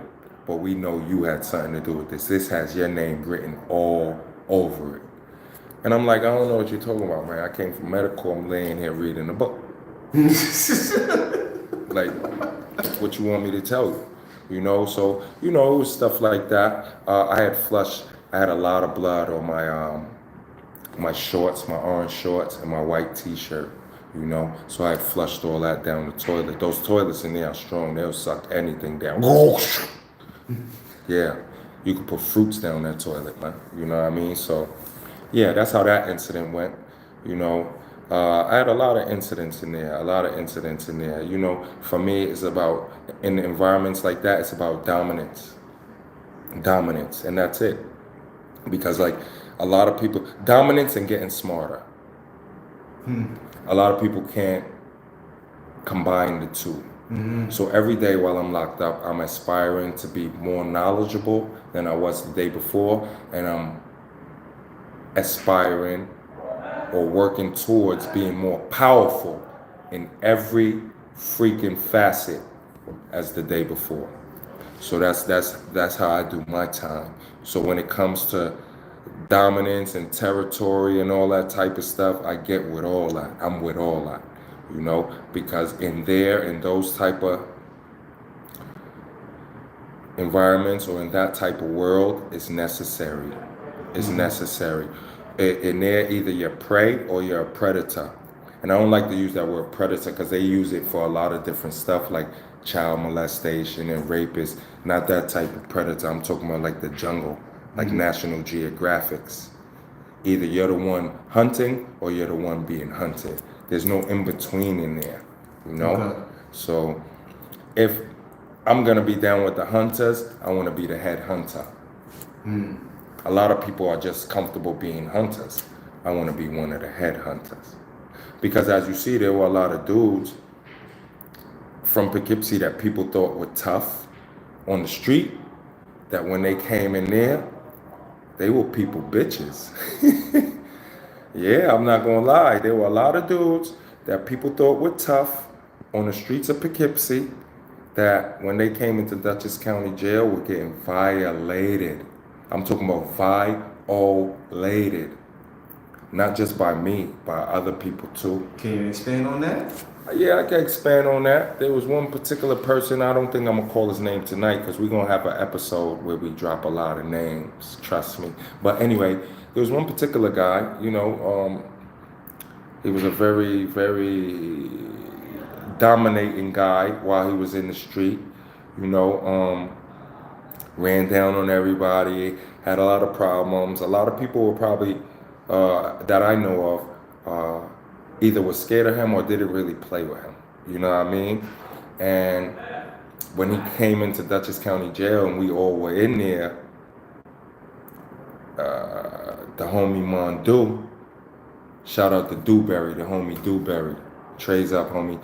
but we know you had something to do with this. This has your name written all over it. And I'm like, I don't know what you're talking about, man. I came from medical. I'm laying here reading a book. Like, what you want me to tell you? You know, so, you know, it was stuff like that. I had a lot of blood on my shorts, my orange shorts, and my white t-shirt, you know. So I had flushed all that down the toilet. Those toilets in there are strong. They'll suck anything down. Yeah. You could put fruits down that toilet, man. You know what I mean? So, yeah, that's how that incident went. You know, I had a lot of incidents in there. You know, for me, it's about, in environments like that, it's about dominance, and that's it. Because, like, a lot of people, dominance and getting smarter. A lot of people can't combine the two. Mm-hmm. So every day while I'm locked up, I'm aspiring to be more knowledgeable than I was the day before, and I'm aspiring or working towards being more powerful in every freaking facet as the day before. So that's how I do my time. So when it comes to dominance and territory and all that type of stuff, I get with all that. I'm with all that. You know, because in those type of environments or in that type of world, it's necessary. It's necessary. In there, either you're prey or you're a predator. And I don't like to use that word predator because they use it for a lot of different stuff like child molestation and rapists. Not that type of predator. I'm talking about like the jungle, like National Geographics. Either you're the one hunting or you're the one being hunted. There's no in-between in there, you know? Okay. So if I'm gonna be down with the hunters, I wanna be the head hunter. A lot of people are just comfortable being hunters. I wanna be one of the head hunters. Because as you see, there were a lot of dudes from Poughkeepsie that people thought were tough on the street, that when they came in there, they were people bitches. Yeah, I'm not gonna lie. There were a lot of dudes that people thought were tough on the streets of Poughkeepsie that when they came into Dutchess County Jail were getting violated. I'm talking about violated. Not just by me, by other people too. Can you expand on that? Yeah, I can expand on that. There was one particular person, I don't think I'm gonna call his name tonight because we're gonna have an episode where we drop a lot of names, trust me. But anyway, there was one particular guy, you know, he was a very, very dominating guy while he was in the street. You know, ran down on everybody, had a lot of problems. A lot of people were probably, that I know of, either was scared of him or didn't really play with him. You know what I mean? And when he came into Dutchess County Jail and we all were in there, the homie Mondu, shout out to Dewberry, the homie Dewberry, Trey's up, homie.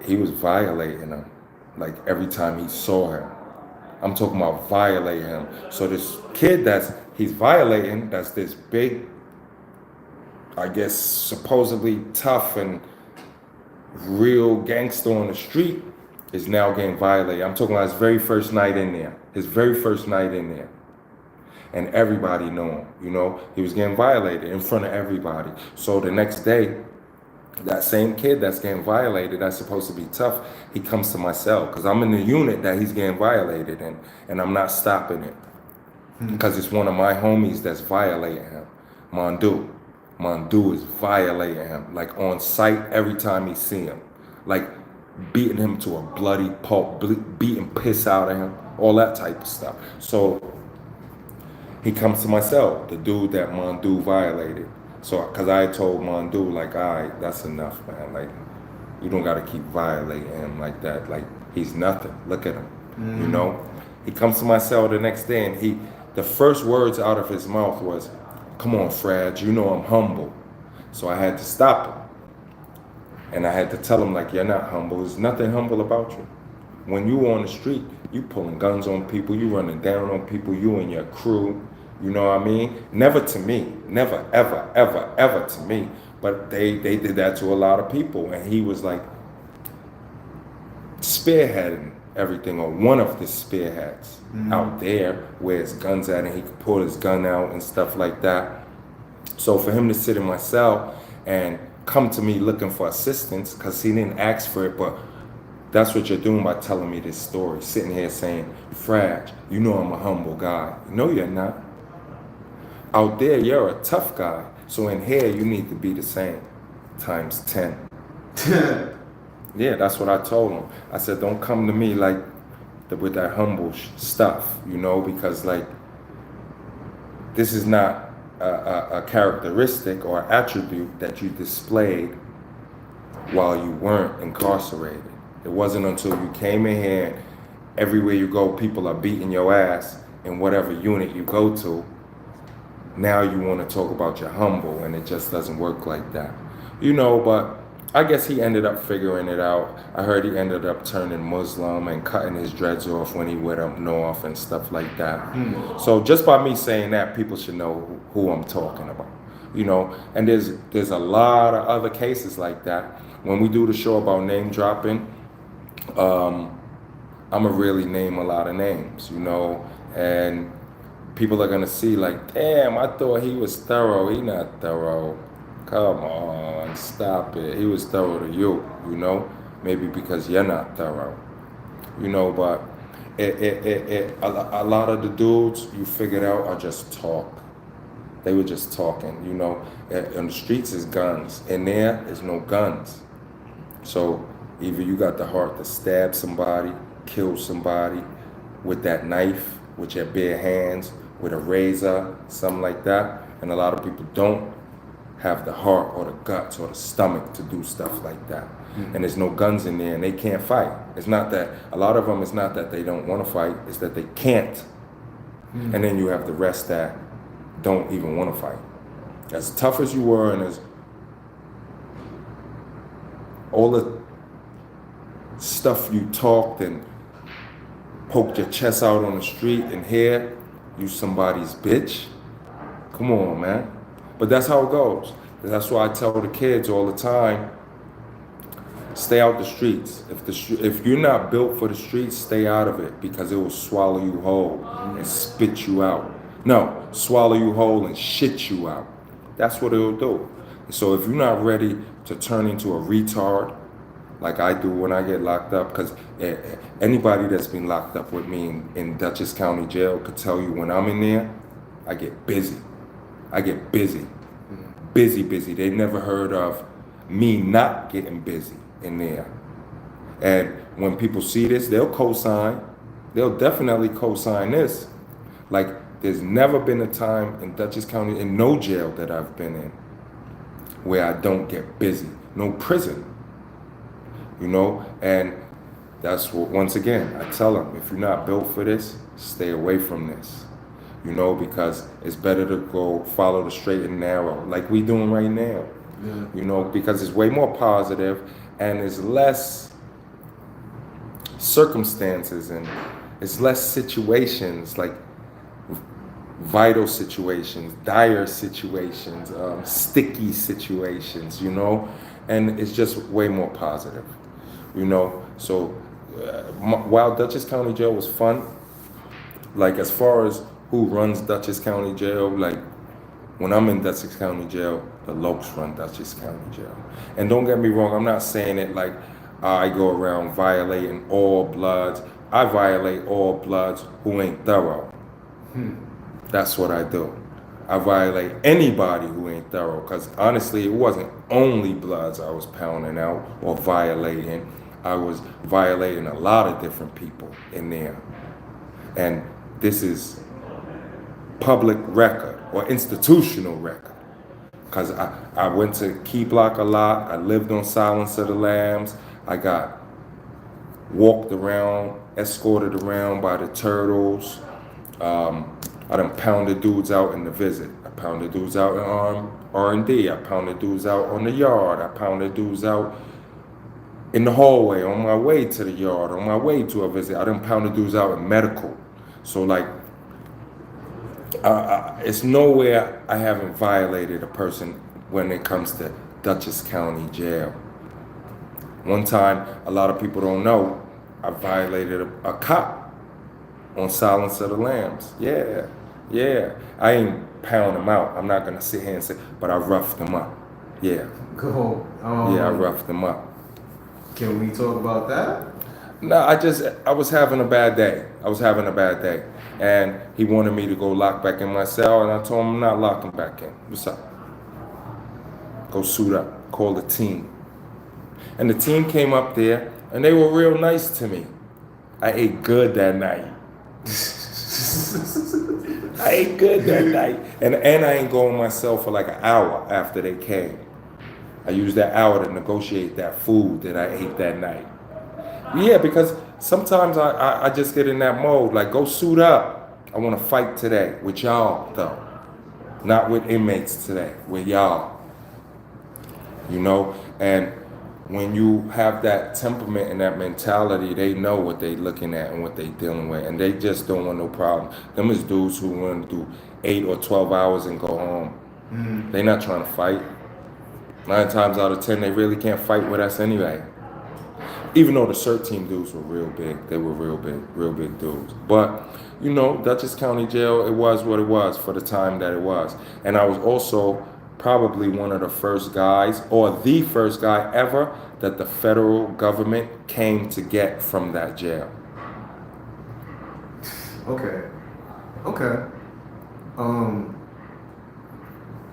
He was violating him, like every time he saw him. I'm talking about violating him. So this kid he's violating, that's this big, I guess, supposedly tough and real gangster on the street, is now getting violated. I'm talking about his very first night in there. His very first night in there. And everybody knew him, you know? He was getting violated in front of everybody. So the next day, that same kid that's getting violated, that's supposed to be tough, he comes to my cell because I'm in the unit that he's getting violated in, and I'm not stopping it because it's one of my homies that's violating him. Mondu is violating him, like on sight every time he see him, like beating him to a bloody pulp, beating piss out of him, all that type of stuff. So he comes to my cell, the dude that Mondu violated. So, because I told Mondu, like, all right, that's enough, man. Like, you don't got to keep violating him like that. Like, he's nothing. Look at him, you know? He comes to my cell the next day, and the first words out of his mouth was, come on, Frad, you know I'm humble. So I had to stop him. And I had to tell him, like, you're not humble. There's nothing humble about you. When you on the street, you pulling guns on people, you running down on people, you and your crew. You know what I mean? Never to me. Never, ever, ever, ever to me. But they did that to a lot of people. And he was like spearheading everything, or one of the spearheads out there where his gun's at, and he could pull his gun out and stuff like that. So for him to sit in my cell and come to me looking for assistance, because he didn't ask for it, but that's what you're doing by telling me this story. Sitting here saying, Frag, you know I'm a humble guy. No, you're not. Out there, you're a tough guy. So in here, you need to be the same, times 10. Yeah, that's what I told him. I said, don't come to me like with that humble stuff, you know, because like, this is not a characteristic or attribute that you displayed while you weren't incarcerated. It wasn't until you came in here, and everywhere you go, people are beating your ass in whatever unit you go to. Now you want to talk about you're humble, and it just doesn't work like that. You know, but I guess he ended up figuring it out. I heard he ended up turning Muslim and cutting his dreads off when he went up north and stuff like that. So just by me saying that, people should know who I'm talking about. You know, and there's a lot of other cases like that. When we do the show about name dropping, I'ma really name a lot of names, you know, and people are gonna see like, damn, I thought he was thorough. He not thorough. Come on, stop it. He was thorough to you, you know, maybe because you're not thorough, you know. But a lot of the dudes you figured out are just talk. They were just talking, you know. On the streets is guns. In there is no guns. So either you got the heart to stab somebody, kill somebody with that knife, with your bare hands, with a razor, something like that. And a lot of people don't have the heart or the guts or the stomach to do stuff like that. And there's no guns in there, and they can't fight. It's not that, a lot of them, it's not that they don't want to fight, it's that they can't. And then you have the rest that don't even want to fight. As tough as you were, and as all the stuff you talked and poked your chest out on the street, and here you somebody's bitch. Come on, man. But that's how it goes. That's why I tell the kids all the time, stay out the streets. If you're not built for the streets, stay out of it, because it will swallow you whole and spit you out. No, swallow you whole and shit you out. That's what it'll do. So if you're not ready to turn into a retard, like I do when I get locked up, because anybody that's been locked up with me in Dutchess County Jail could tell you when I'm in there, I get busy. Busy. They never heard of me not getting busy in there. And when people see this, they'll co-sign. They'll definitely co-sign this. Like, there's never been a time in Dutchess County, in no jail that I've been in, where I don't get busy. No prison. You know? And that's what, once again, I tell them, if you're not built for this, stay away from this. You know, because it's better to go follow the straight and narrow, like we doing right now. Yeah. You know, because it's way more positive and it's less circumstances and it's less situations, like vital situations, dire situations, sticky situations, you know, and it's just way more positive, you know. So while Dutchess County Jail was fun, like as far as who runs Dutchess County Jail, like when I'm in Dutchess County Jail, the Lokes run Dutchess County Jail. And don't get me wrong, I'm not saying it like I go around violating all bloods. I violate all bloods who ain't thorough. That's what I do. I violate anybody who ain't thorough, because honestly, it wasn't only bloods I was pounding out or violating. I was violating a lot of different people in there. And this is public record or institutional record, because I went to Key Block a lot. I lived on Silence of the Lambs. I got walked around, escorted around by the Turtles. I done pounded dudes out in the Visit. I pounded dudes out in R&D. I pounded dudes out on the yard. I pounded dudes out in the hallway, on my way to the yard, on my way to a Visit. I done pounded dudes out in medical. So like, it's nowhere I haven't violated a person when it comes to Dutchess County Jail. One time, a lot of people don't know, I violated a cop on Silence of the Lambs. Yeah. I ain't pound him out. I'm not gonna sit here and say, but I roughed him up. Yeah. Cool. Yeah, I roughed him up. Can we talk about that? No, I was having a bad day. And he wanted me to go lock back in my cell, and I told him I'm not locking back in. What's up? Go suit up, call the team. And the team came up there, and they were real nice to me. I ate good that night. And I ain't go in my cell for like an hour after they came. I used that hour to negotiate that food that I ate that night. Yeah, because sometimes I just get in that mode, like, go suit up. I want to fight today with y'all, though. Not with inmates today, with y'all. You know? And when you have that temperament and that mentality, they know what they looking at and what they dealing with, and they just don't want no problem. Them is dudes who want to do 8 or 12 hours and go home. They not trying to fight. 9 times out of 10, they really can't fight with us anyway. Even though the CERT team dudes were real big. They were real big dudes. But, you know, Dutchess County Jail, it was what it was for the time that it was. And I was also probably one of the first guys, or the first guy ever, that the federal government came to get from that jail. Okay.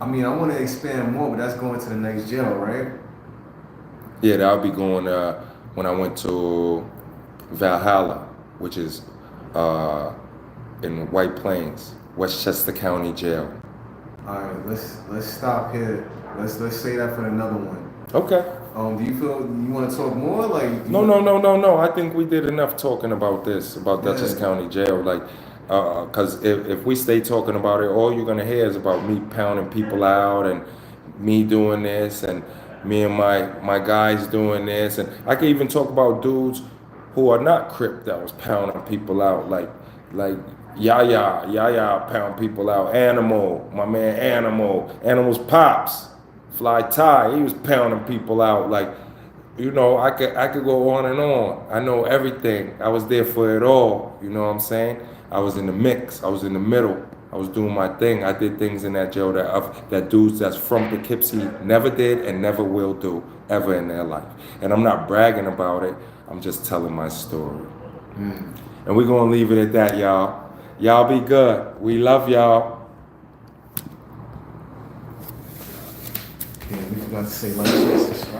I mean, I want to expand more, but that's going to the next jail, right? Yeah, that'll be going when I went to Valhalla, which is in White Plains, Westchester County Jail. All right, let's stop here. Let's say that for another one. Okay. Do you feel you want to talk more? Like No. I think we did enough talking about this, about Dutchess County Jail. Like, because if we stay talking about it, all you're gonna hear is about me pounding people out and me doing this and me and my guys doing this. And I can even talk about dudes who are not Crip that was pounding people out, like Yaya pound people out. Animal, my man Animal's pops, Fly Ty, he was pounding people out. Like, you know, I could go on and on. I know everything. I was there for it all. You know what I'm saying? I was in the mix. I was in the middle. I was doing my thing. I did things in that jail that dudes that's from Poughkeepsie never did and never will do ever in their life. And I'm not bragging about it. I'm just telling my story. And we're gonna leave it at that, y'all. Y'all be good. We love y'all. Yeah, forgot to say like, share, subscribe.